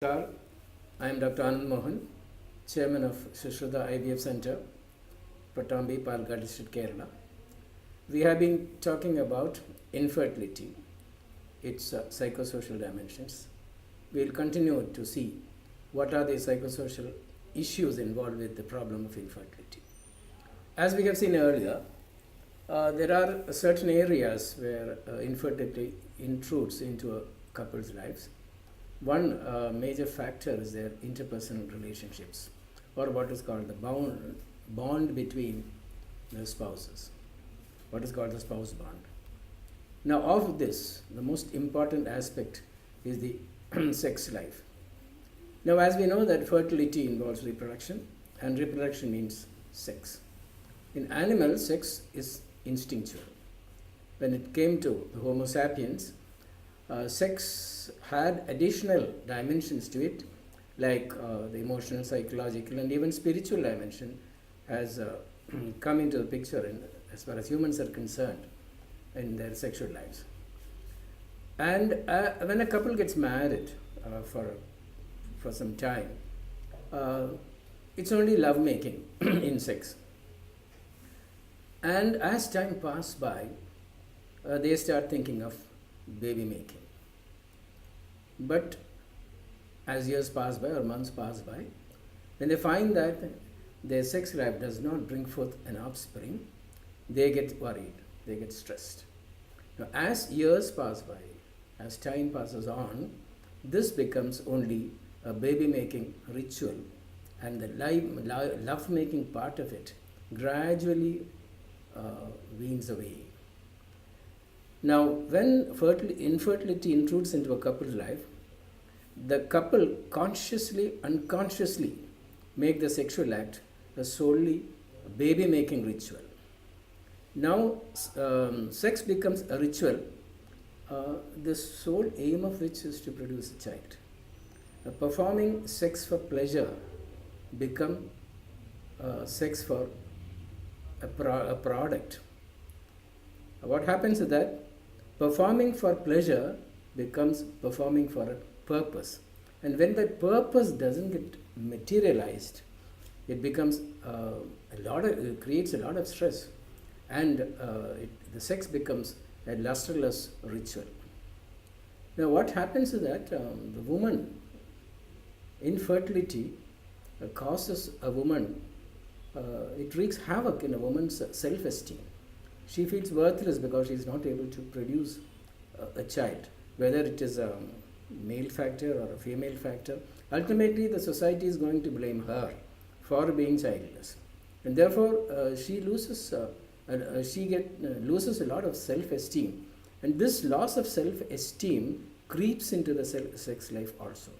Namaskar. I am Dr. Anand Mohan, Chairman of Susrutha IVF Center, Pattambi, Palakkad District, Kerala. We have been talking about infertility, its psychosocial dimensions. We will continue to see what are the psychosocial issues involved with the problem of infertility. As we have seen earlier, there are certain areas where infertility intrudes into a couple's lives. One major factor is their interpersonal relationships, or what is called the bond between the spouses, what is called the spouse bond. Now, of this, the most important aspect is the sex life. Now, as we know that fertility involves reproduction, and reproduction means sex. In animals, sex is instinctual. When it came to the Homo sapiens, sex had additional dimensions to it, like the emotional, psychological, and even spiritual dimension has come into the picture as far as humans are concerned in their sexual lives. And when a couple gets married for some time, it's only love making in sex. And as time passes by, they start thinking of baby making. But as years pass by or months pass by, when they find that their sex life does not bring forth an offspring, they get worried, they get stressed. Now, as years pass by, as time passes on, this becomes only a baby making ritual, and the love making part of it gradually weans away. Now, when infertility intrudes into a couple's life, the couple consciously, unconsciously make the sexual act a solely baby-making ritual. Now, sex becomes a ritual, the sole aim of which is to produce a child. Performing sex for pleasure become sex for a product. What happens is that performing for pleasure becomes performing for a purpose, and when that purpose doesn't get materialized, it becomes it creates a lot of stress, and the sex becomes a lustreless ritual. Now, what happens is that the woman infertility causes a woman, it wreaks havoc in a woman's self-esteem. She feels worthless because she is not able to produce a child, whether it is a male factor or a female factor. Ultimately, the society is going to blame her for being childless, and therefore she loses a lot of self-esteem, and this loss of self-esteem creeps into the sex life also.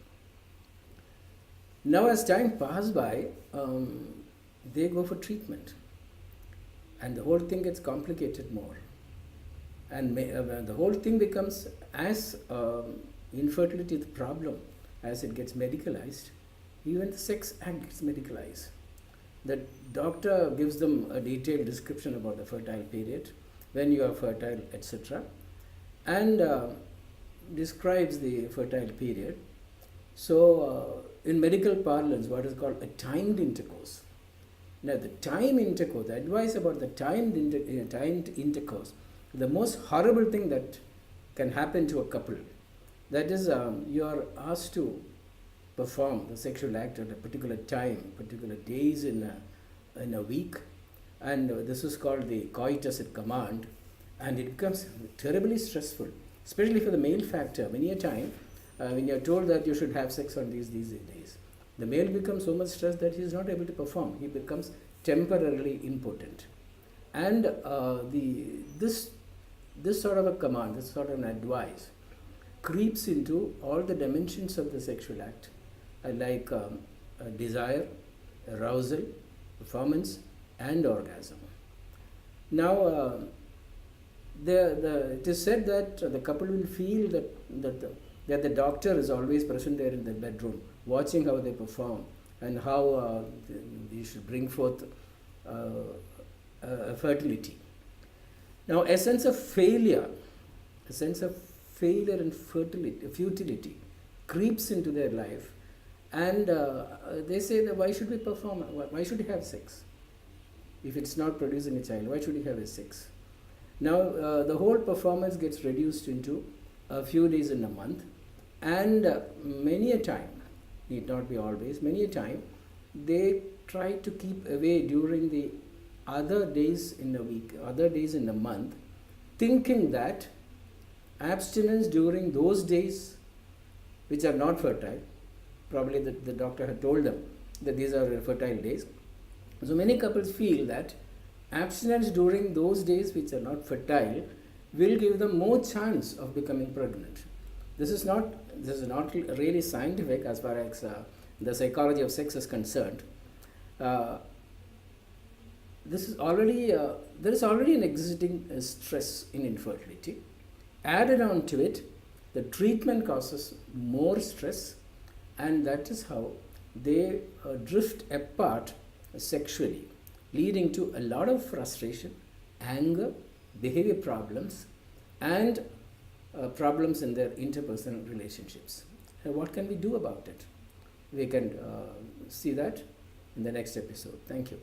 Now, as time passes by, they go for treatment, and the whole thing gets complicated more, and the whole thing becomes as infertility the problem as it gets medicalized. Even the sex act gets medicalized. The doctor gives them a detailed description about the fertile period, when you are fertile, etc., and describes the fertile period. So in medical parlance, what is called a timed intercourse. Now, the the advice about the timed intercourse, the most horrible thing that can happen to a couple, that is, you are asked to perform the sexual act at a particular time, particular days in a week, and this is called the coitus at command, and it becomes terribly stressful, especially for the male factor. Many a time, when you are told that you should have sex on these days, the male becomes so much stressed that he is not able to perform. He becomes temporarily impotent, and this sort of a command, this sort of an advice, creeps into all the dimensions of the sexual act, like desire, arousal, performance, and orgasm. Now, it is said that the couple will feel that the doctor is always present there in the bedroom, watching how they perform and how they should bring forth fertility. Now, a sense of failure and futility creeps into their life, and they say that why should we perform? Why should we have sex? If it's not producing a child, why should we have a sex? Now the whole performance gets reduced into a few days in a month, and many a time, need not be always, many a time, they try to keep away during the other days in the week, other days in the month, thinking that abstinence during those days which are not fertile, probably the doctor had told them that these are fertile days. So many couples feel that abstinence during those days which are not fertile will give them more chance of becoming pregnant. This is not really scientific as far as the psychology of sex is concerned. This is already there is already an existing stress in infertility. Added on to it, the treatment causes more stress, and that is how they drift apart sexually, leading to a lot of frustration, anger, behavior problems, and problems in their interpersonal relationships. What can we do about it? We can see that in the next episode. Thank you.